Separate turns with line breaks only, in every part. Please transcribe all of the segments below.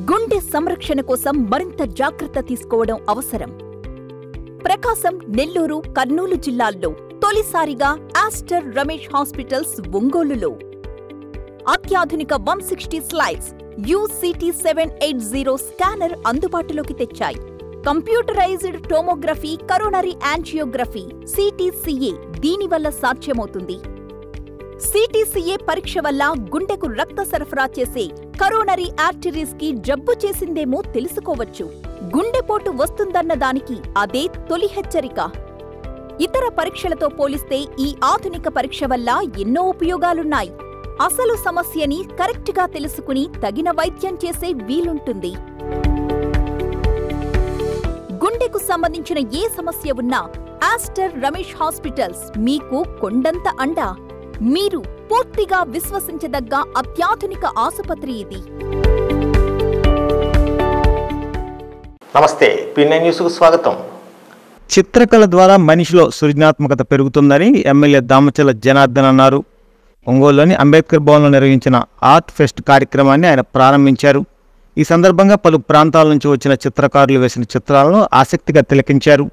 గుండె సంరక్షణ కోసం మరింత జాగ్రత్త తీసుకోవడం అవసరం. ప్రకాశం, నెల్లూరు, కర్నూలు జిల్లాల్లో తొలిసారిగా ఆస్టర్ రమేష్ హాస్పిటల్స్ ఒంగోలులో అత్యాధునిక 160 స్లైడ్స్ UCT780 స్కానర్ అందుబాటులోకి తెచ్చాయి. Computerised tomography, coronary angiography, CTCA దీనివల్ల సాధ్యమవుతుంది. CTCA పరీక్ష వల్ల గుండెకు రక్త సరఫరా చేసే కరోనరీ ఆర్టరీస్ కి జబ్బు చేసిందేమో తెలుసుకోవచ్చు. గుండెపోటు వస్తుందన్న దానికి అదే తొలి హెచ్చరిక. ఇతర పరీక్షలతో పోలిస్తే ఈ ఆధునిక పరీక్ష వల్ల ఎన్నో ఉపయోగాలున్నాయి. అసలు సమస్యని కరెక్ట్గా తెలుసుకుని తగిన వైద్యం చేసే వీలుంటుంది. గుండెకు సంబంధించిన ఏ సమస్య ఉన్నా ఆస్టర్ రమేష్ హాస్పిటల్స్ మీకు కొండంత అండ. మీరు పూర్తిగా విశ్వసించదగ్గ అత్యాధునిక ఆసుపత్రి ఇది.
నమస్తే, P9 న్యూస్కు స్వాగతం.
చిత్రకళ ద్వారా మనిషిలో సృజనాత్మకత పెరుగుతుందని ఎమ్మెల్యే దామచల జనార్దన్ అన్నారు. ఒంగోలులోని అంబేద్కర్ భవన్లో నిర్వహించిన ఆర్ట్ ఫెస్ట్ కార్యక్రమాన్ని ఆయన ప్రారంభించారు. ఈ సందర్భంగా పలు ప్రాంతాల నుంచి వచ్చిన చిత్రకారులు వేసిన చిత్రాలను ఆసక్తిగా తిలకించారు.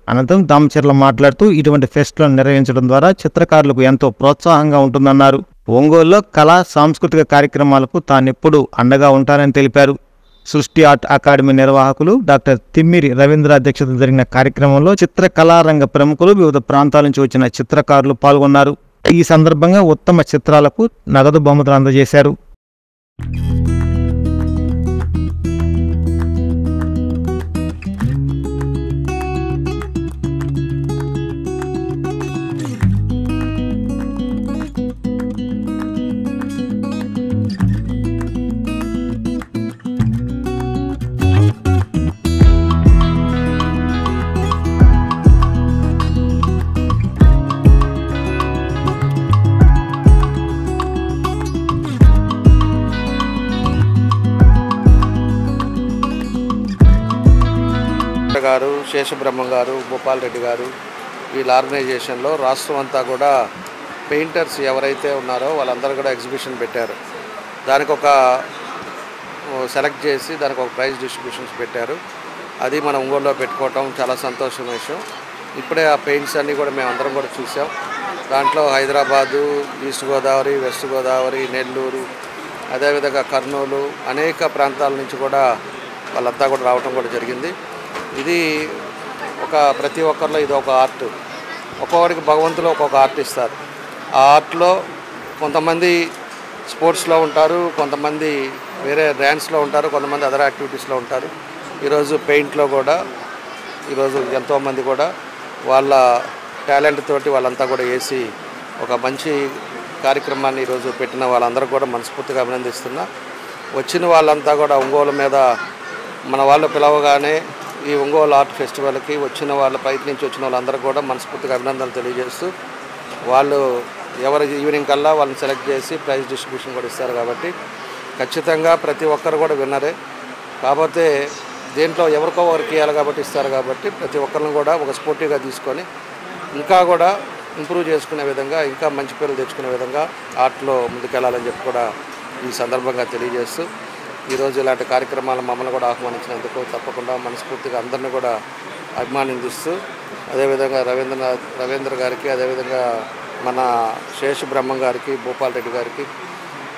అనంతరం దామచర్ల మాట్లాడుతూ ఇటువంటి ఫెస్ట్లను నిర్వహించడం ద్వారా చిత్రకారులకు ఎంతో ప్రోత్సాహంగా ఉంటుందన్నారు. ఒంగోలులో కళా సాంస్కృతిక కార్యక్రమాలకు తానెప్పుడూ అండగా ఉంటానని తెలిపారు. సృష్టి ఆర్ట్ అకాడమీ నిర్వాహకులు డాక్టర్ తిమ్మిరి రవీంద్ర అధ్యక్షతన జరిగిన కార్యక్రమంలో చిత్రకళారంగ ప్రముఖులు, వివిధ ప్రాంతాల నుంచి వచ్చిన చిత్రకారులు పాల్గొన్నారు. ఈ సందర్భంగా ఉత్తమ చిత్రాలకు నగదు బహుమతులు అందజేశారు.
గారు, శేషబ్రహ్మం గారు, భూపాల్ రెడ్డి గారు వీళ్ళ ఆర్గనైజేషన్లో రాష్ట్రం అంతా కూడా పెయింటర్స్ ఎవరైతే ఉన్నారో వాళ్ళందరూ కూడా ఎగ్జిబిషన్ పెట్టారు. దానికి ఒక సెలెక్ట్ చేసి దానికి ఒక ప్రైజ్ డిస్ట్రిబ్యూషన్స్ పెట్టారు. అది మనం ఒంగోలులో పెట్టుకోవటం చాలా సంతోషం విషయం. ఇప్పుడే ఆ పెయింట్స్ అన్నీ కూడా మేము అందరం కూడా చూసాం. దాంట్లో హైదరాబాదు, ఈస్ట్ గోదావరి, వెస్ట్ గోదావరి, నెల్లూరు, అదేవిధంగా కర్నూలు, అనేక ప్రాంతాల నుంచి కూడా వాళ్ళంతా కూడా రావటం కూడా జరిగింది. ఇది ప్రతి ఒక్కరిలో ఇది ఒక ఆర్ట్. ఒక్కొక్కరికి భగవంతులు ఒక్కొక్క ఆర్ట్ ఇస్తారు. ఆ ఆర్ట్లో కొంతమంది స్పోర్ట్స్లో ఉంటారు, కొంతమంది వేరే డ్యాన్స్లో ఉంటారు, కొంతమంది అదర్ యాక్టివిటీస్లో ఉంటారు. ఈరోజు పెయింట్లో కూడా ఈరోజు ఎంతోమంది కూడా వాళ్ళ టాలెంట్ తోటి వాళ్ళంతా కూడా వేసి ఒక మంచి కార్యక్రమాన్ని ఈరోజు పెట్టిన వాళ్ళందరూ కూడా మనస్ఫూర్తిగా అభినందిస్తున్నా. వచ్చిన వాళ్ళంతా కూడా ఒంగోలు మీద మన వాళ్ళు పిలవగానే ఈ ఒంగోలు ఆర్ట్ ఫెస్టివల్కి వచ్చిన వాళ్ళ బయట నుంచి వచ్చిన వాళ్ళందరూ కూడా మనస్ఫూర్తిగా అభినందనలు తెలియజేస్తూ, వాళ్ళు ఎవరు ఈవినింగ్ కల్లా వాళ్ళని సెలెక్ట్ చేసి ప్రైజ్ డిస్ట్రిబ్యూషన్ కూడా ఇస్తారు. కాబట్టి ఖచ్చితంగా ప్రతి ఒక్కరు కూడా విన్నరే. కాకపోతే దేంట్లో ఎవరికో ఒకరికి ఇవ్వాలి కాబట్టి ఇస్తారు. కాబట్టి ప్రతి ఒక్కరిని కూడా ఒక స్పోర్టివ్గా తీసుకొని ఇంకా కూడా ఇంప్రూవ్ చేసుకునే విధంగా, ఇంకా మంచి పేర్లు తెచ్చుకునే విధంగా ఆర్ట్లో ముందుకెళ్ళాలని చెప్పి కూడా ఈ సందర్భంగా తెలియజేస్తూ, ఈరోజు ఇలాంటి కార్యక్రమాలు మమ్మల్ని కూడా ఆహ్వానించినందుకు తప్పకుండా మనస్ఫూర్తిగా అందరినీ కూడా అభిమానిస్తూ, అదేవిధంగా రవీంద్ర గారికి, అదేవిధంగా మన శేషబ్రహ్మం గారికి, భూపాల్ రెడ్డి గారికి,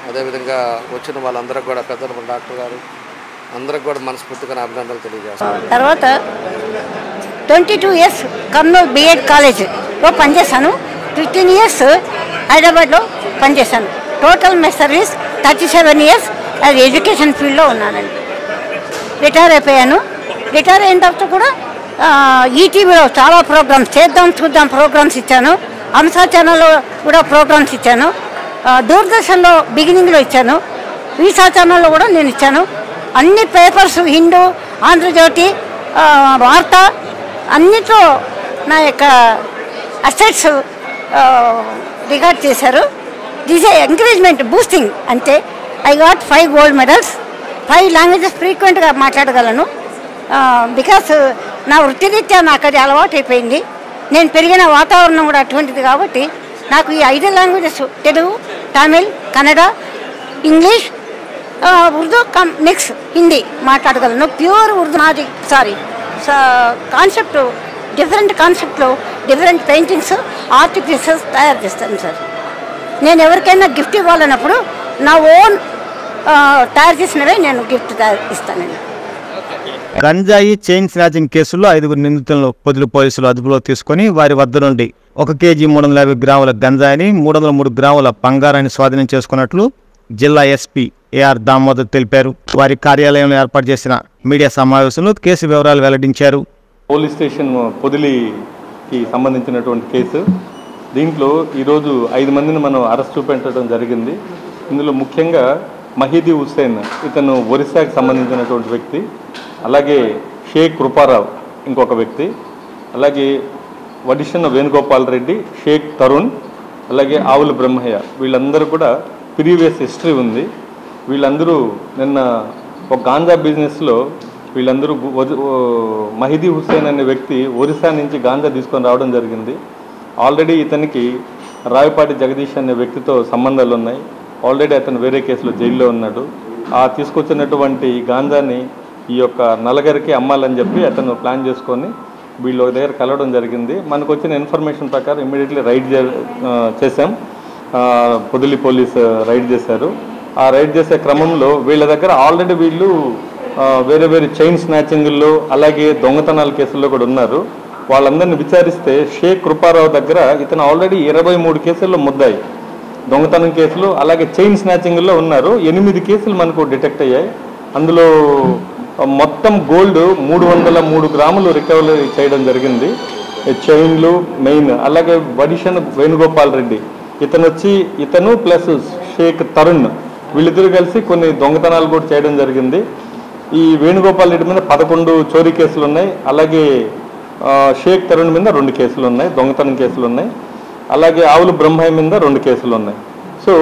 అదేవిధంగా వచ్చిన వాళ్ళందరూ కూడా పెద్దలు డాక్టర్ గారు అందరికి కూడా మనస్ఫూర్తిగా అభినందనలు తెలియజేస్తాను.
తర్వాత 22 ఇయర్స్ కర్నూలు B.Ed కాలేజ్లో పనిచేశాను. 15 ఇయర్స్ హైదరాబాద్లో పనిచేశాను. టోటల్ మై సర్వీస్ 37 ఇయర్స్ అది ఎడ్యుకేషన్ ఫీల్డ్లో ఉన్నానండి. రిటైర్ అయిపోయాను. రిటైర్ అయిన తర్వాత కూడా ఈటీవీలో చాలా ప్రోగ్రామ్స్, చేద్దాం చూద్దాం ప్రోగ్రామ్స్ ఇచ్చాను. హంసా ఛానల్లో కూడా ప్రోగ్రామ్స్ ఇచ్చాను. దూరదర్శన్లో బిగినింగ్లో ఇచ్చాను. వీసా ఛానల్లో కూడా నేను ఇచ్చాను. అన్ని పేపర్స్, హిందూ, ఆంధ్రజ్యోతి, వార్త అన్నిట్లో నా యొక్క అసెట్స్ రికార్డ్ చేశారు. This encouragement boosting. అంటే I got 5 gold medals, 5 languages ఫ్రీక్వెంట్గా మాట్లాడగలను. బికాస్ నా వృత్తిరీత్యా నాకు అది అలవాటు అయిపోయింది. నేను పెరిగిన వాతావరణం కూడా అటువంటిది కాబట్టి నాకు ఈ 5 languages, Telugu, Tamil, Kannada, English, Urdu mix Hindi మాట్లాడగలను. ప్యూర్ ఉర్దూ నాది కాన్సెప్ట్ డిఫరెంట్ కాన్సెప్ట్లో డిఫరెంట్ పెయింటింగ్స్ ఆర్ట్ పీసెస్ తయారు చేస్తాను సార్. నేను ఎవరికైనా గిఫ్ట్ ఇవ్వాలన్నప్పుడు నా ఓన్ తయారు చేసినవే నేను గిఫ్ట్ ఇస్తానండి.
గంజాయి చైన్ స్నాచింగ్ కేసుల్లో 5 నిందితులను పొదిలి పోలీసులు అదుపులో తీసుకుని వారి వద్ద నుండి 1 కేజీ 350 గ్రాముల గంజాయిని 303 గ్రాముల బంగారాన్ని స్వాధీనం చేసుకున్నట్లు జిల్లా ఎస్పీ ఏఆర్ దామోదర్ తెలిపారు. వారి కార్యాలయంలో ఏర్పాటు చేసిన మీడియా సమావేశంలో కేసు వివరాలు వెల్లడించారు.
పోలీస్ స్టేషన్ పొదిలికి సంబంధించినటువంటి కేసు. దీంట్లో ఈరోజు 5 మందిని మనం అరెస్ట్ చూపించడం జరిగింది. ఇందులో ముఖ్యంగా మహీదీ హుస్సేన్, ఇతను ఒరిస్సాకి సంబంధించినటువంటి వ్యక్తి, అలాగే షేక్ కృపారావు ఇంకొక వ్యక్తి, అలాగే వడిషన్ వేణుగోపాల్ రెడ్డి, షేక్ తరుణ్, అలాగే ఆవుల బ్రహ్మయ్య, వీళ్ళందరూ కూడా ప్రీవియస్ హిస్టరీ ఉంది. వీళ్ళందరూ నిన్న ఒక గాంజా బిజినెస్లో వీళ్ళందరూ మహీదీ హుస్సేన్ అనే వ్యక్తి ఒరిస్సా నుంచి గాంజా తీసుకొని రావడం జరిగింది. ఆల్రెడీ ఇతనికి రాయపాటి జగదీష్ అనే వ్యక్తితో సంబంధాలు ఉన్నాయి. ఆల్రెడీ అతను వేరే కేసులో జైల్లో ఉన్నాడు. ఆ తీసుకొచ్చినటువంటి గాంజాని ఈ యొక్క నలుగురికి అమ్మాలని చెప్పి అతను ప్లాన్ చేసుకొని వీళ్ళు ఒక దగ్గర కలవడం జరిగింది. మనకు వచ్చిన ఇన్ఫర్మేషన్ ప్రకారం ఇమ్మీడియట్లీ రైడ్ చేశాం. పొదిలి పోలీస్ రైడ్ చేశారు. ఆ రైడ్ చేసే క్రమంలో వీళ్ళ దగ్గర ఆల్రెడీ వీళ్ళు వేరే వేరే చైన్ స్నాచింగ్లో అలాగే దొంగతనాల కేసుల్లో కూడా ఉన్నారు. వాళ్ళందరినీ విచారిస్తే షేక్ కృపారావు దగ్గర ఇతను ఆల్రెడీ 23 కేసుల్లో ముద్దాయి, దొంగతనం కేసులు అలాగే చైన్ స్నాచింగ్లో ఉన్నారు. 8 కేసులు మనకు డిటెక్ట్ అయ్యాయి. అందులో మొత్తం గోల్డ్ 303 గ్రాములు రికవరీ చేయడం జరిగింది. చైన్లు మెయిన్. అలాగే వడిషన్ వేణుగోపాల్ రెడ్డి ఇతను ప్లస్ షేక్ తరుణ్ వీళ్ళిద్దరూ కలిసి కొన్ని దొంగతనాలు కూడా చేయడం జరిగింది. ఈ వేణుగోపాల్ రెడ్డి మీద 11 చోరీ కేసులు ఉన్నాయి. అలాగే షేక్ తరుణ్ మీద 2 కేసులు ఉన్నాయి, దొంగతనం కేసులు ఉన్నాయి. అలాగే ఆవుల బ్రహ్మయ్య మీద 2 కేసులు ఉన్నాయి. సో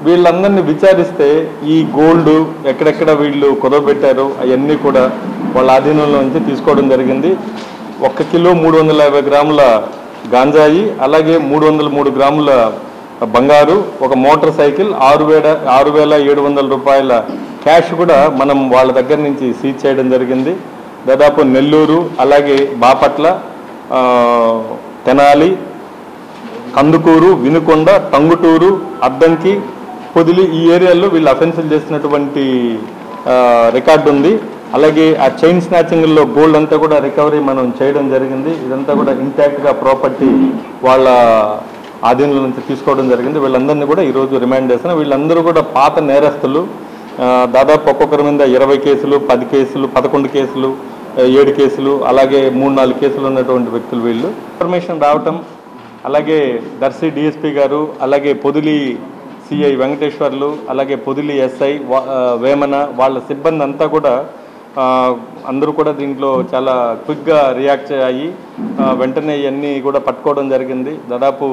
వీళ్ళందరినీ విచారిస్తే ఈ గోల్డ్ ఎక్కడెక్కడ వీళ్ళు కుదవబెట్టారో అవన్నీ కూడా వాళ్ళ ఆధీనంలో నుంచి తీసుకోవడం జరిగింది. 1 కిలో 350 గ్రాముల గాంజాయి, అలాగే 303 గ్రాముల బంగారు, ఒక మోటార్ సైకిల్, 6,700 రూపాయల క్యాష్ కూడా మనం వాళ్ళ దగ్గర నుంచి సీజ్ చేయడం జరిగింది. దాదాపు నెల్లూరు, అలాగే బాపట్ల, తెనాలి, కందుకూరు, వినుకొండ, టంగుటూరు, అద్దంకి, పొదిలి ఈ ఏరియాల్లో వీళ్ళు అఫెన్సులు చేసినటువంటి రికార్డు ఉంది. అలాగే ఆ చైన్ స్నాచింగ్లో గోల్డ్ అంతా కూడా రికవరీ మనం చేయడం జరిగింది. ఇదంతా కూడా ఇంటాక్ట్గా ప్రాపర్టీ వాళ్ళ ఆధీనంలో నుంచి తీసుకోవడం జరిగింది. వీళ్ళందరినీ కూడా ఈరోజు రిమాండ్ చేస్తున్నాం. వీళ్ళందరూ కూడా పాత నేరస్తులు. దాదాపు ఒక్కొక్కరి మీద 20 కేసులు, 10 కేసులు, 11 కేసులు, 7 కేసులు, అలాగే 3-4 కేసులు ఉన్నటువంటి వ్యక్తులు వీళ్ళు. ఇన్ఫర్మేషన్ రావటం, అలాగే దర్శి డిఎస్పీ గారు, అలాగే పొదిలి సిఐ వెంకటేశ్వర్లు, అలాగే పొదిలి ఎస్ఐ వేమన, వాళ్ళ సిబ్బంది అంతా కూడా అందరూ కూడా దీంట్లో చాలా క్విక్గా రియాక్ట్ అయ్యి వెంటనే ఇవన్నీ కూడా పట్టుకోవడం జరిగింది. దాదాపు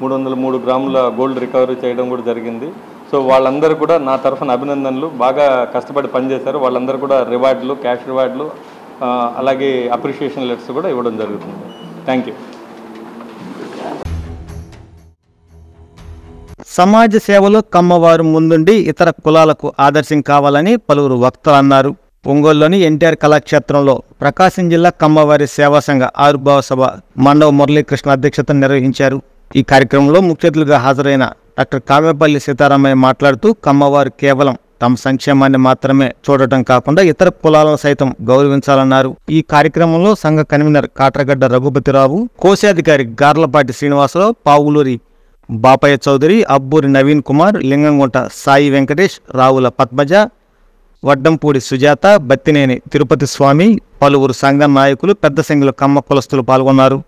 303 గ్రాముల గోల్డ్ రికవరీ చేయడం కూడా జరిగింది. సో వాళ్ళందరూ కూడా నా తరఫున అభినందనలు. బాగా కష్టపడి పనిచేశారు. వాళ్ళందరూ కూడా రివార్డులు, క్యాష్ రివార్డులు, అలాగే అప్రిషియేషన్ లెటర్స్ కూడా ఇవ్వడం జరుగుతుంది. Thank you.
సమాజ సేవలో కమ్మవారు ముందుండి ఇతర కులాలకు ఆదర్శం కావాలని పలువురు వక్తలు అన్నారు. ఒంగోలులోని ఎన్టీఆర్ కళాక్షేత్రంలో ప్రకాశం జిల్లా కమ్మవారి సేవా సంఘ ఆవిర్భావ సభ మండవ మురళీకృష్ణ అధ్యక్షతను నిర్వహించారు. ఈ కార్యక్రమంలో ముఖ్య అతిథులుగా హాజరైన డాక్టర్ కావ్యపల్లి సీతారామయ్య మాట్లాడుతూ కమ్మవారు కేవలం తమ సంక్షేమాన్ని మాత్రమే చూడటం కాకుండా ఇతర కులాలను సైతం గౌరవించాలన్నారు. ఈ కార్యక్రమంలో సంఘ కన్వీనర్ కాట్రగడ్డ రఘుపతిరావు, కోశాధికారి గార్లపాటి శ్రీనివాసరావు, పావులూరి బాపయ్య చౌదరి, అబ్బూరి నవీన్ కుమార్, లింగంగుంట సాయి వెంకటేష్, రావుల పద్మజ, వడ్డంపూడి సుజాత, బత్తినేని తిరుపతి స్వామి, పలువురు సంఘ నాయకులు, పెద్ద సంఖ్యలో కమ్మ కులస్తులు పాల్గొన్నారు.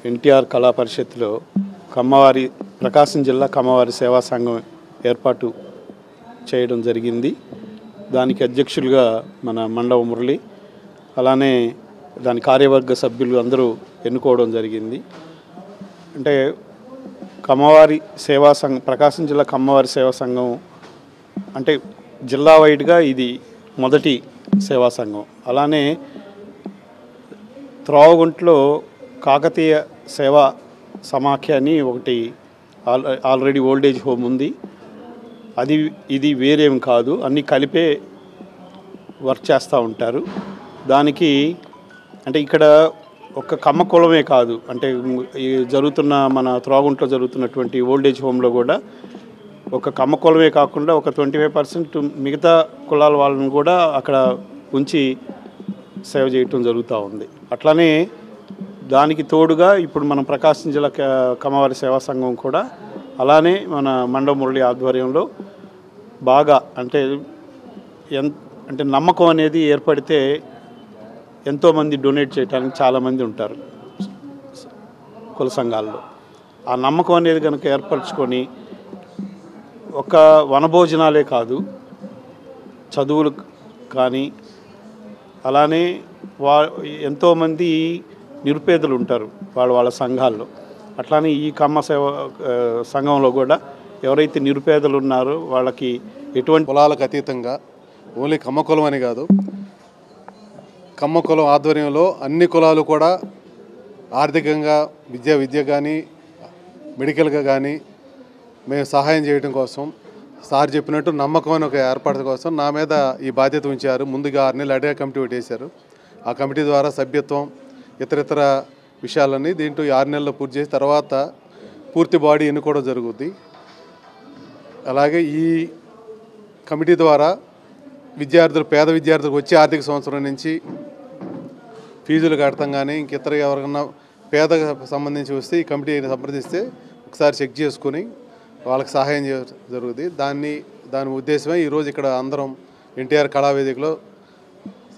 ఎన్టీఆర్ కళా పరిషత్లో కమ్మవారి ప్రకాశం జిల్లా కమ్మవారి సేవా సంఘం ఏర్పాటు చేయడం జరిగింది. దానికి అధ్యక్షులుగా మన మండవ మురళి, అలానే దాని కార్యవర్గ సభ్యులు అందరూ ఎన్నుకోవడం జరిగింది. అంటే కమ్మవారి సేవా సంఘం, ప్రకాశం జిల్లా కమ్మవారి సేవా సంఘం అంటే జిల్లా వైడ్గా ఇది మొదటి సేవా సంఘం. అలానే త్రోవగుంట్లో కాకతీయ సేవా సమాఖ్య అని ఒకటి ఆల్రెడీ ఓల్డేజ్ హోమ్ ఉంది. ఇది వేరేం కాదు, అన్నీ కలిపే వర్క్ చేస్తూ ఉంటారు. దానికి అంటే ఇక్కడ ఒక కమ్మ కులమే కాదు, అంటే ఈ జరుగుతున్న మన త్రోగుంట్లో జరుగుతున్నటువంటి ఓల్డేజ్ హోమ్లో కూడా ఒక కమ్మ కులమే కాకుండా ఒక 25% మిగతా కులాల వాళ్ళని కూడా అక్కడ ఉంచి సేవ చేయటం జరుగుతూ ఉంది. అట్లానే దానికి తోడుగా ఇప్పుడు మన ప్రకాశం జిల్లా కమ్మవారి సేవా సంఘం కూడా అలానే మన మండవ మురళి ఆధ్వర్యంలో బాగా అంటే నమ్మకం అనేది ఏర్పడితే ఎంతోమంది డొనేట్ చేయడానికి చాలామంది ఉంటారు కుల సంఘాల్లో. ఆ నమ్మకం అనేది కనుక ఏర్పరచుకొని ఒక వనభోజనాలే కాదు, చదువులు కానీ అలానే ఎంతోమంది నిరుపేదలు ఉంటారు వాళ్ళ సంఘాల్లో. అట్లానే ఈ కమ్మ సేవ సంఘంలో కూడా ఎవరైతే నిరుపేదలు ఉన్నారో వాళ్ళకి ఎటువంటి
కులాలకు అతీతంగా ఓన్లీ కమ్మ కులం అని కాదు, కమ్మ కులం ఆధ్వర్యంలో అన్ని కులాలు కూడా ఆర్థికంగా విద్య కానీ మెడికల్గా కానీ మేము సహాయం చేయడం కోసం సార్ చెప్పినట్టు నమ్మకం అని ఒక ఏర్పాటు కోసం నా మీద ఈ బాధ్యత ఉంచారు. ముందుగా 6 నెలలు అడిగా కమిటీ పెట్టేశారు. ఆ కమిటీ ద్వారా సభ్యత్వం ఇతర విషయాలన్నీ దీంట్లో 6 నెలల్లో పూర్తి చేసి తర్వాత పూర్తి బాడీ ఎన్నుకోవడం జరుగుద్ది. అలాగే ఈ కమిటీ ద్వారా పేద విద్యార్థులకు వచ్చే ఆర్థిక సంవత్సరం నుంచి ఫీజులు కడతాం కానీ ఇతర ఎవరికన్నా పేదకు సంబంధించి వస్తే ఈ కమిటీని సంప్రదిస్తే ఒకసారి చెక్ చేసుకుని వాళ్ళకి సహాయం చేయడం జరుగుతుంది. దాని ఉద్దేశమే ఈరోజు ఇక్కడ అందరం ఎన్టీఆర్ కళావేదికలో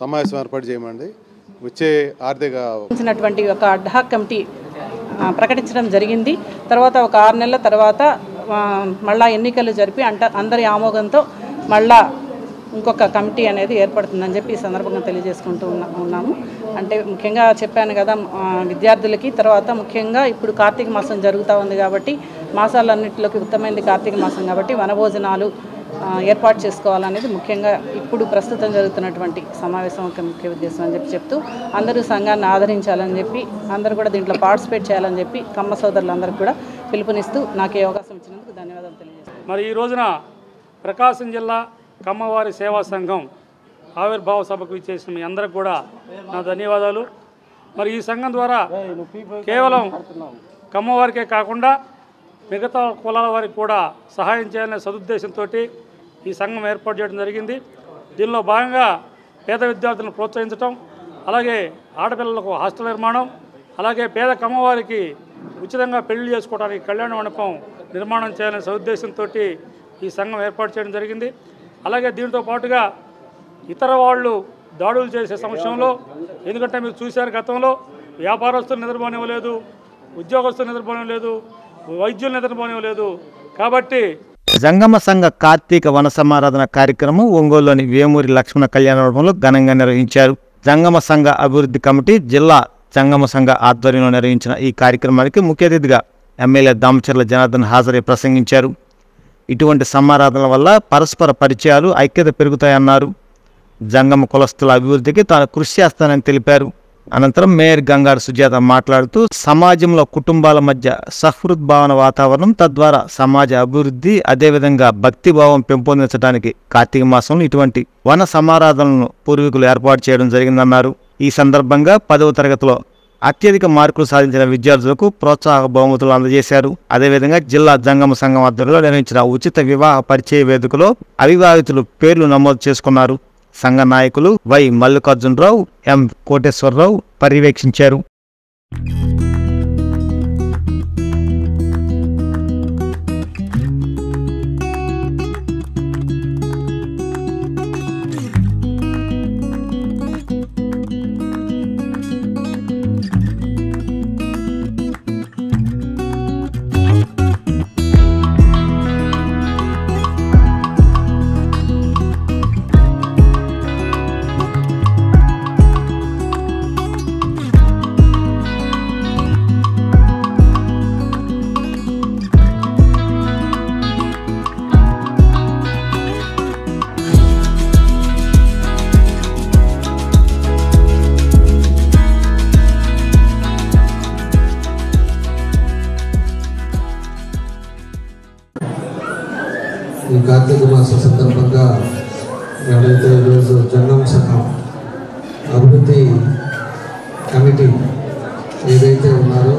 సమావేశం ఏర్పాటు చేయమండి. వచ్చే ఆర్థిక
ఒక అడ్హాక్ కమిటీ ప్రకటించడం జరిగింది. తర్వాత ఒక 6 నెలల తర్వాత మళ్ళా ఎన్నికలు జరిపి అందరి ఆమోదంతో మళ్ళా ఇంకొక కమిటీ అనేది ఏర్పడుతుందని చెప్పి ఈ సందర్భంగా తెలియజేసుకుంటూ ఉన్నాము. అంటే ముఖ్యంగా చెప్పాను కదా, విద్యార్థులకి తర్వాత ముఖ్యంగా ఇప్పుడు కార్తీక మాసం జరుగుతూ ఉంది కాబట్టి మాసాలన్నింటిలోకి ఉత్తమైనది కార్తీక మాసం కాబట్టి వనభోజనాలు ఏర్పాటు చేసుకోవాలనేది ముఖ్యంగా ఇప్పుడు ప్రస్తుతం జరుగుతున్నటువంటి సమావేశం ఒక ముఖ్య ఉద్దేశం అని చెప్తూ అందరూ సంఘాన్ని ఆదరించాలని చెప్పి అందరూ కూడా దీంట్లో పార్టిసిపేట్ చేయాలని చెప్పి కమ్మ సోదరులందరికీ కూడా పిలుపునిస్తూ నాకు ఈ అవకాశం ఇచ్చినందుకు ధన్యవాదాలు తెలియజేస్తాను.
మరి ఈ రోజున ప్రకాశం జిల్లా కమ్మవారి సేవా సంఘం ఆవిర్భావ సభకు ఇచ్చేసిన మీ అందరికి కూడా నా ధన్యవాదాలు. మరి ఈ సంఘం ద్వారా కేవలం కమ్మవారికే కాకుండా మిగతా కులాల వారికి కూడా సహాయం చేయాలనే సదుద్దేశంతో ఈ సంఘం ఏర్పాటు చేయడం జరిగింది. దీనిలో భాగంగా పేద విద్యార్థులను ప్రోత్సహించడం, అలాగే ఆడపిల్లలకు హాస్టల్ నిర్మాణం, అలాగే పేద కమ్మవారికి ఉచితంగా పెళ్లి చేసుకోవడానికి కళ్యాణ మండపం నిర్మాణం చేయాలనే సదుద్దేశంతో ఈ సంఘం ఏర్పాటు చేయడం జరిగింది. అలాగే దీంతో పాటుగా ఇతర వాళ్ళు దాడులు చేసే సమయంలో, ఎందుకంటే మీరు చూశారు గతంలో వ్యాపారస్తులు నిద్రపోనివ్వలేదు, ఉద్యోగస్తులు నిద్రపోనివ్వలేదు, వైద్యులు నిద్రపోనివ్వలేదు. కాబట్టి
జంగమ సంఘ కార్తీక వన సమారాధన కార్యక్రమం ఒంగోలులోని వేమూరి లక్ష్మణ కళ్యాణ మండపంలో ఘనంగా నిర్వహించారు. జంగమ సంఘ అభివృద్ధి కమిటీ జిల్లా జంగమ సంఘ ఆధ్వర్యంలో నిర్వహించిన ఈ కార్యక్రమానికి ముఖ్య అతిథిగా ఎమ్మెల్యే దామచర్ల జనార్దన్ హాజరై ప్రసంగించారు. ఇటువంటి సమారాధనల వల్ల పరస్పర పరిచయాలు, ఐక్యత పెరుగుతాయన్నారు. జంగమ కులస్తుల అభివృద్ధికి తాను కృషి చేస్తానని తెలిపారు. అనంతరం మేయర్ గంగారు సుజాత మాట్లాడుతూ సమాజంలో కుటుంబాల మధ్య సహృద్భావన వాతావరణం, తద్వారా సమాజ అభివృద్ధి, అదేవిధంగా భక్తిభావం పెంపొందించడానికి కార్తీక మాసంలో ఇటువంటి వన సమారాధనలను పూర్వీకులు ఏర్పాటు చేయడం జరిగిందన్నారు. ఈ సందర్భంగా 10వ తరగతిలో అత్యధిక మార్కులు సాధించిన విద్యార్థులకు ప్రోత్సాహక బహుమతులు అందజేశారు. అదేవిధంగా జిల్లా జంగమ సంఘం ఆధ్వర్యంలో నిర్వహించిన ఉచిత వివాహ పరిచయ వేదికలో అవివాహితులు పేర్లు నమోదు చేసుకున్నారు. సంఘ నాయకులు వై మల్లికార్జునరావు, ఎం కోటేశ్వరరావు పర్యవేక్షించారు.
ఈ కార్తీక మాసం సందర్భంగా ఎవరైతే ఈరోజు జంగం సంఘం అభివృద్ధి కమిటీ ఏదైతే ఉన్నారో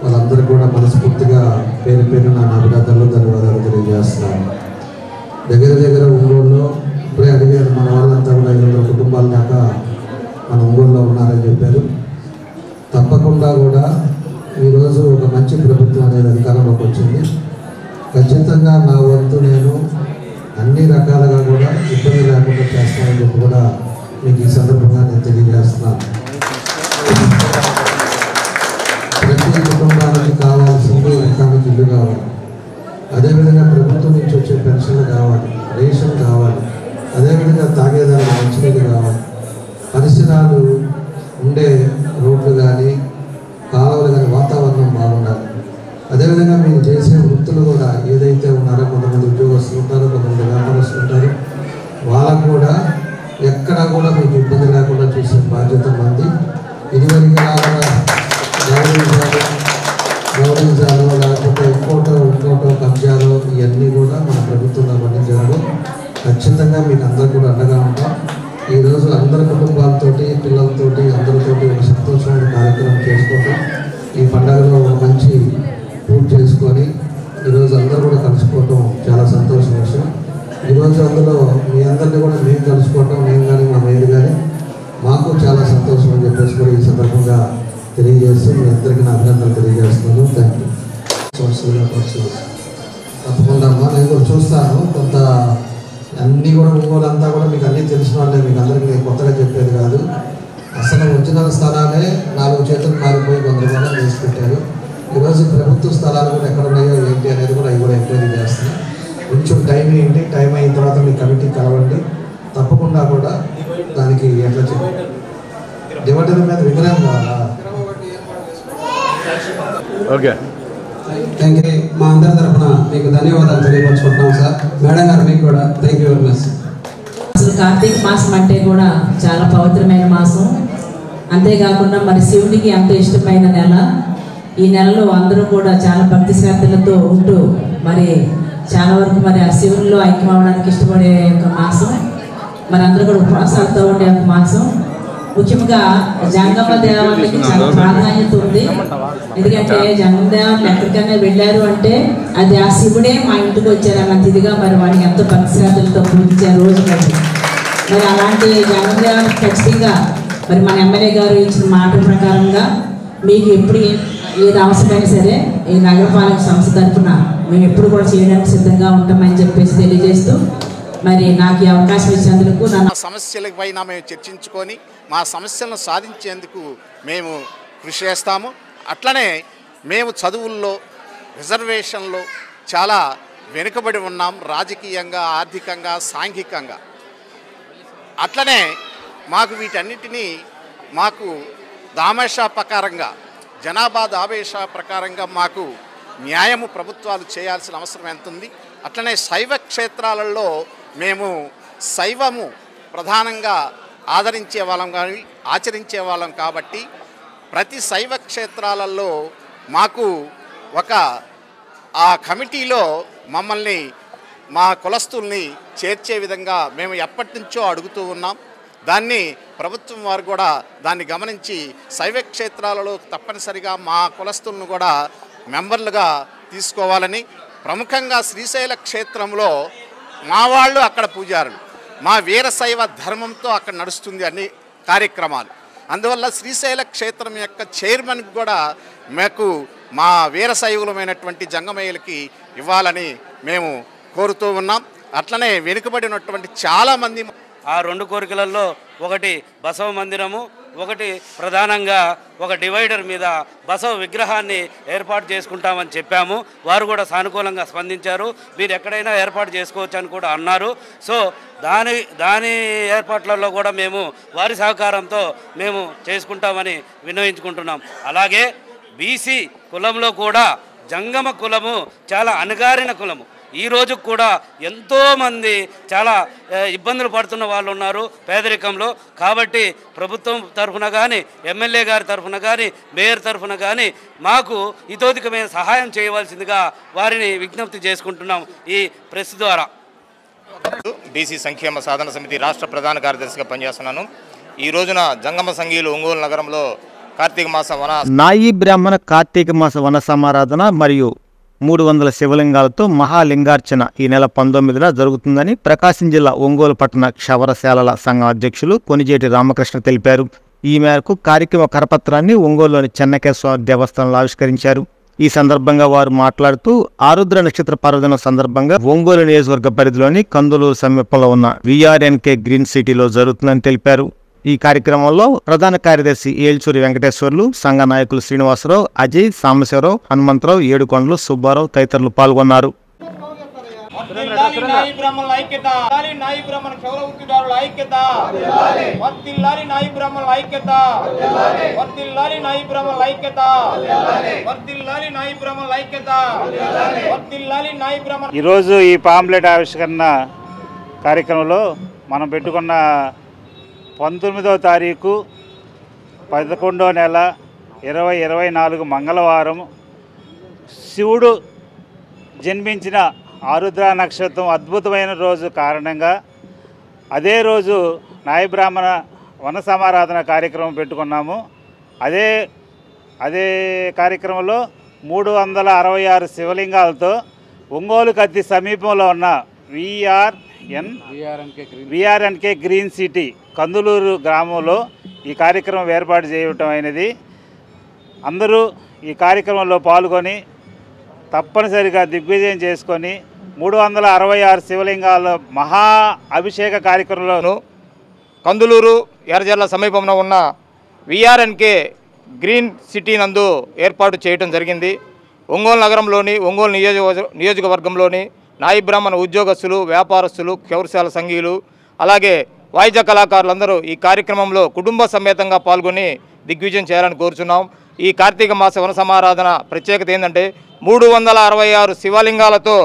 వాళ్ళందరూ కూడా మనస్ఫూర్తిగా పేరు పేరున నా అభినందనలు ధన్యవాదాలు తెలియజేస్తున్నాను. దగ్గర ఒంగోలులో ఇప్పుడే అడిగారు, మన వాళ్ళంతా కూడా 500 కుటుంబాల దాకా మన ఒంగోలులో ఉన్నారని చెప్పారు. తప్పకుండా కూడా ఈరోజు ఒక మంచి ప్రభుత్వం అనేది అధికారంలోకి వచ్చింది. ఖచ్చితంగా నా వంతు నేను అన్ని రకాలుగా కూడా ఇబ్బంది లేకుండా చేస్తానని చెప్పి కూడా మీకు ఈ సందర్భంగా నేను తెలియజేస్తున్నాను. ప్రతి కుటుంబానికి కావాల్సింది ఎకనామిక్ ఇల్లు కావాలి, అదేవిధంగా ప్రభుత్వం నుంచి వచ్చే పెన్షన్లు కావాలి, రేషన్ కావాలి, అదేవిధంగా తాగేదానికి మంచినీళ్ళు కావాలి, పరిసరాలు ఉండే రోడ్లు కానీ కాలువలు కానీ వాతావరణం బాగుండాలి. అదేవిధంగా మీరు చేసే వృత్తులు కూడా ఏదైతే ఉన్నారో కొంతమంది ఉద్యోగస్తులు ఉంటారు, కొంతమంది వ్యాపారస్తులు ఉంటారు, వాళ్ళకు కూడా ఎక్కడా కూడా మీకు ఇబ్బంది లేకుండా చూసే బాధ్యత మంది. ఇదివరకు రాకుండా గౌరవించాలో లేకపోతే ఇంకోటో కబ్జాలో ఇవన్నీ కూడా మన ప్రభుత్వంలో పండించారు. ఖచ్చితంగా మీకు అందరూ కూడా అండగా ఉంటాం. ఈరోజు అందరి కుటుంబాలతోటి పిల్లలతోటి అందరితోటి ఒక సంతోషమైన కార్యక్రమం చేసుకోవటం, ఈ పండుగలో ఒక మంచి పూజ చేసుకొని ఈరోజు అందరూ కూడా కలుసుకోవటం చాలా సంతోషం విషయం. ఈరోజు అందులో మీ అందరినీ కూడా మేము కలుసుకోవటం, నేను కానీ మా మేలు కానీ మాకు చాలా సంతోషం అని చెప్పేసి కూడా ఈ సందర్భంగా తెలియజేస్తూ మీ అందరికీ నా అభినందనలు తెలియజేస్తున్నాను. Thank you. తప్పకుండా అమ్మా, నేను కూడా చూస్తాను. కొంత అన్నీ కూడా ఒంగోలంతా కూడా మీకు అన్నీ తెలిసిన వాళ్ళే, మీకు అందరికీ నేను కొత్తగా చెప్పేది కాదు. అసలు ఒరిజినల్ స్థలాలే 4 చేతులు మారిపోయి కొందరు వేసి పెట్టారు. ఈరోజు ప్రభుత్వ స్థలాలు కూడా ఎక్కడ ఉన్నాయో ఏంటి అనేది కూడా అవి కూడా ఎంక్వైరీ చేస్తున్నాం. కొంచెం టైం ఏంటి, టైం అయిన తర్వాత మీ కమిటీ కలవండి. తప్పకుండా కూడా దానికి ఎట్లా చెప్పండి, డివైడర్ మీద విగ్రహం కావాలా?
Okay,
thank you. మా అందరి తరఫున మీకు ధన్యవాదాలు తెలియపరుచుకుంటున్నాం సార్. మేడం గారు మీకు కూడా థ్యాంక్ యూ వెరీ మచ్.
అసలు కార్తీక మాసం అంటే కూడా చాలా పవిత్రమైన మాసం. అంతేకాకుండా మరి శివునికి ఎంతో ఇష్టమైన నెల. ఈ నెలలో అందరూ కూడా చాలా భక్తి శ్రద్ధలతో ఉంటూ మరి చాలా వరకు మరి ఆ శివునిలో ఐక్యం అవ్వడానికి ఇష్టపడే ఒక మాసం. మరి అందరూ కూడా ఉపవాసాలతో ఉండే ఒక మాసం. ముఖ్యంగా జంగమ దేవాలయానికి చాలా ప్రాధాన్యత ఉంది. ఎందుకంటే జంగమ దేవాలయం ఎక్కడికైనా వెళ్ళారు అంటే అది ఆ శివుడే మా ఇంటికి వచ్చారన్న ఇదిగా మరి వాడిని ఎంతో భక్తి శ్రద్ధలతో పూజించారు రోజు. మరి అలాంటి జంగమ దేవాలయం ఖచ్చితంగా మరి మన ఎమ్మెల్యే గారు ఇచ్చిన మాట ప్రకారంగా మీకు ఎప్పుడు ఏది అవసరమైనా సరే ఈ నగరపాలక సంస్థ తరఫున మేము ఎప్పుడు కూడా చేయడానికి సిద్ధంగా ఉంటామని చెప్పేసి తెలియజేస్తూ మరి నాకు ఈ అవకాశం ఇచ్చినందుకు
నా సమస్యలపైన మేము చర్చించుకొని మా సమస్యలను సాధించేందుకు మేము కృషి చేస్తాము. అట్లనే మేము చదువుల్లో రిజర్వేషన్లో చాలా వెనుకబడి ఉన్నాం, రాజకీయంగా, ఆర్థికంగా, సాంఘికంగా. అట్లనే మాకు వీటన్నిటినీ మాకు దామేషా ప్రకారంగా, జనాభా దామేషా ప్రకారంగా మాకు న్యాయము ప్రభుత్వాలు చేయాల్సిన అవసరం ఎంత ఉంది. అట్లనే శైవ క్షేత్రాలలో మేము శైవము ప్రధానంగా ఆదరించే వాళ్ళం కానీ ఆచరించే వాళ్ళం కాబట్టి ప్రతి శైవ క్షేత్రాలలో మాకు ఒక ఆ కమిటీలో మమ్మల్ని మా కులస్తుల్ని చేర్చే విధంగా మేము ఎప్పటి నుంచో అడుగుతూ ఉన్నాం. దాన్ని ప్రభుత్వం వారు కూడా దాన్ని గమనించి శైవ క్షేత్రాలలో తప్పనిసరిగా మా కులస్తులను కూడా మెంబర్లుగా తీసుకోవాలని, ప్రముఖంగా శ్రీశైల క్షేత్రంలో మా వాళ్ళు అక్కడ పూజారులు, మా వీరశైవ ధర్మంతో అక్కడ నడుస్తుంది అన్ని కార్యక్రమాలు. అందువల్ల శ్రీశైల క్షేత్రం యొక్క చైర్మన్కి కూడా మాకు మా వీరశైవులమైనటువంటి జంగమయ్యలకి ఇవ్వాలని మేము కోరుతూ ఉన్నాం. అట్లనే వెనుకబడినటువంటి చాలామంది
ఆ 2 కోరికలలో ఒకటి బసవ మందిరము, ఒకటి ప్రధానంగా ఒక డివైడర్ మీద బసవ విగ్రహాన్ని ఏర్పాటు చేసుకుంటామని చెప్పాము. వారు కూడా సానుకూలంగా స్పందించారు. మీరు ఎక్కడైనా ఏర్పాటు చేసుకోవచ్చు అని కూడా అన్నారు. సో దాని ఏర్పాట్లలో కూడా మేము వారి సహకారంతో మేము చేసుకుంటామని విన్నవించుకుంటున్నాం. అలాగే బీసీ కులంలో కూడా జంగమ కులము చాలా అణగారిన కులము. ఈ రోజు కూడా ఎంతోమంది చాలా ఇబ్బందులు పడుతున్న వాళ్ళు ఉన్నారు పేదరికంలో. కాబట్టి ప్రభుత్వం తరఫున కానీ, ఎమ్మెల్యే గారి తరఫున కానీ, మేయర్ తరఫున కానీ మాకు ఇతోధికమైన సహాయం చేయవలసిందిగా వారిని విజ్ఞప్తి చేసుకుంటున్నాం ఈ ప్రెస్ ద్వారా.
బీసీ సంక్షేమ సాధన సమితి రాష్ట్ర ప్రధాన కార్యదర్శిగా పనిచేస్తున్నాను. ఈ రోజున జంగమ సంఘీయులు ఒంగోలు నగరంలో కార్తీక మాస వన
నాయి బ్రాహ్మణ కార్తీక మాస వన సమారాధన మరియు 300 శివలింగాలతో మహాలింగార్చన ఈ నెల 19న జరుగుతుందని ప్రకాశం జిల్లా ఒంగోలు పట్టణ క్షవరశాలల సంఘం అధ్యక్షులు కొనిజేటి రామకృష్ణ తెలిపారు. ఈ మేరకు కార్యక్రమ కరపత్రాన్ని ఒంగోలులోని చెన్నకేశ్వర దేవస్థానంలో ఆవిష్కరించారు. ఈ సందర్భంగా వారు మాట్లాడుతూ ఆరుద్ర నక్షత్ర పర్వదినం సందర్భంగా ఒంగోలు నియోజకవర్గ పరిధిలోని కందులూరు సమీపంలో ఉన్న విఆర్ఎన్కే గ్రీన్ సిటీలో జరుగుతుందని తెలిపారు. ఈ కార్యక్రమంలో ప్రధాన కార్యదర్శి ఏల్చూరి వెంకటేశ్వర్లు, సంఘ నాయకులు శ్రీనివాసరావు, అజయ్, సాంబశివరావు, హనుమంతరావు, ఏడుకొండలు, సుబ్బారావు తదితరులు పాల్గొన్నారు.
ఈరోజు ఈ పాంప్లెట్ ఆవిష్కరణ కార్యక్రమంలో మనం పెట్టుకున్న 19వ తారీఖు 11వ నెల 2024 మంగళవారం శివుడు జన్మించిన ఆరుద్ర నక్షత్రం అద్భుతమైన రోజు కారణంగా అదే రోజు నాయ బ్రాహ్మణ వన సమారాధన కార్యక్రమం పెట్టుకున్నాము. అదే కార్యక్రమంలో 366 శివలింగాలతో ఒంగోలు కత్తి సమీపంలో ఉన్న విఆర్ఎన్కే గ్రీన్ సిటీ కందులూరు గ్రామంలో ఈ కార్యక్రమం ఏర్పాటు చేయటం అయినది. అందరూ ఈ కార్యక్రమంలో పాల్గొని తప్పనిసరిగా దిగ్విజయం చేసుకొని 366 శివలింగాల మహా అభిషేక కార్యక్రమంలోనూ
కందులూరు ఎర్రజర్ల సమీపంలో ఉన్న విఆర్ఎన్కే గ్రీన్ సిటీ నందు ఏర్పాటు చేయడం జరిగింది. ఒంగోలు నగరంలోని ఒంగోలు నియోజకవర్గంలోని నాయి బ్రాహ్మణ ఉద్యోగస్తులు, వ్యాపారస్తులు, క్షౌరశాల సంఘీయులు, అలాగే వాయిద్య కళాకారులందరూ ఈ కార్యక్రమంలో కుటుంబ సమేతంగా పాల్గొని దిగ్విజయం చేయాలని కోరుచున్నాం. ఈ కార్తీక మాస వన సమారాధన ప్రత్యేకత ఏంటంటే 366 శివలింగాలతో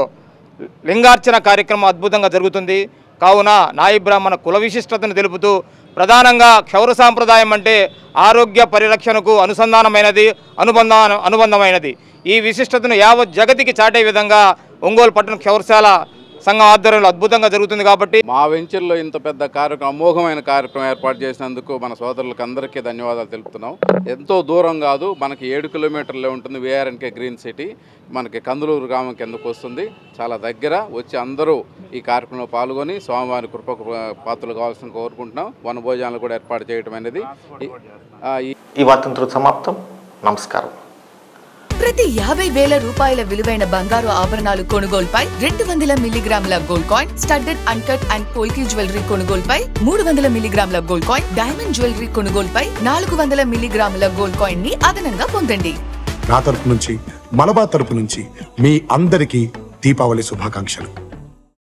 లింగార్చన కార్యక్రమం అద్భుతంగా జరుగుతుంది. కావున నాయి బ్రాహ్మణ కుల విశిష్టతను తెలుపుతూ ప్రధానంగా క్షౌర సాంప్రదాయం అంటే ఆరోగ్య పరిరక్షణకు అనుబంధమైనది. ఈ విశిష్టతను యావత్ జగతికి చాటే విధంగా ఒంగోలు పట్టణ క్షౌరశాల సంఘం ఆధ్వర్యంలో అద్భుతంగా జరుగుతుంది. కాబట్టి
మా వెంచర్లో ఇంత పెద్ద కార్యక్రమం, అమోఘమైన కార్యక్రమం ఏర్పాటు చేసినందుకు మన సోదరులకు అందరికీ ధన్యవాదాలు తెలుపుతున్నాం. ఎంతో దూరం కాదు, మనకి 7 కిలోమీటర్లే ఉంటుంది విఆర్ఎన్కే గ్రీన్ సిటీ. మనకి కందులూరు గ్రామం కిందకు వస్తుంది, చాలా దగ్గర. వచ్చి అందరూ ఈ కార్యక్రమంలో పాల్గొని స్వామివారి కృపకు పాత్రలు కావాల్సిన కోరుకుంటున్నాం. వన భోజనాలు కూడా ఏర్పాటు చేయడం అనేది.
ఈ వార్తంతో సమాప్తం. నమస్కారం.
ప్రతి 50,000 రూపాయల విలువైన బంగారు ఆభరణాలు కొనుగోలుపై 200 మిల్లీగ్రాముల gold coin, studded uncut and polki jewellery కొనుగోలుపై 300 మిల్లీగ్రాముల గోల్డ్ కాయిన్, డైమండ్ జ్యువెలరీ కొనుగోలుపై 400 మిల్లీగ్రాముల గోల్డ్ కాయిన్ ని అదనంగా పొందండి.
నా తరపు నుంచి, మలబార్ తరపు నుంచి మీ అందరికీ దీపావళి శుభాకాంక్షలు.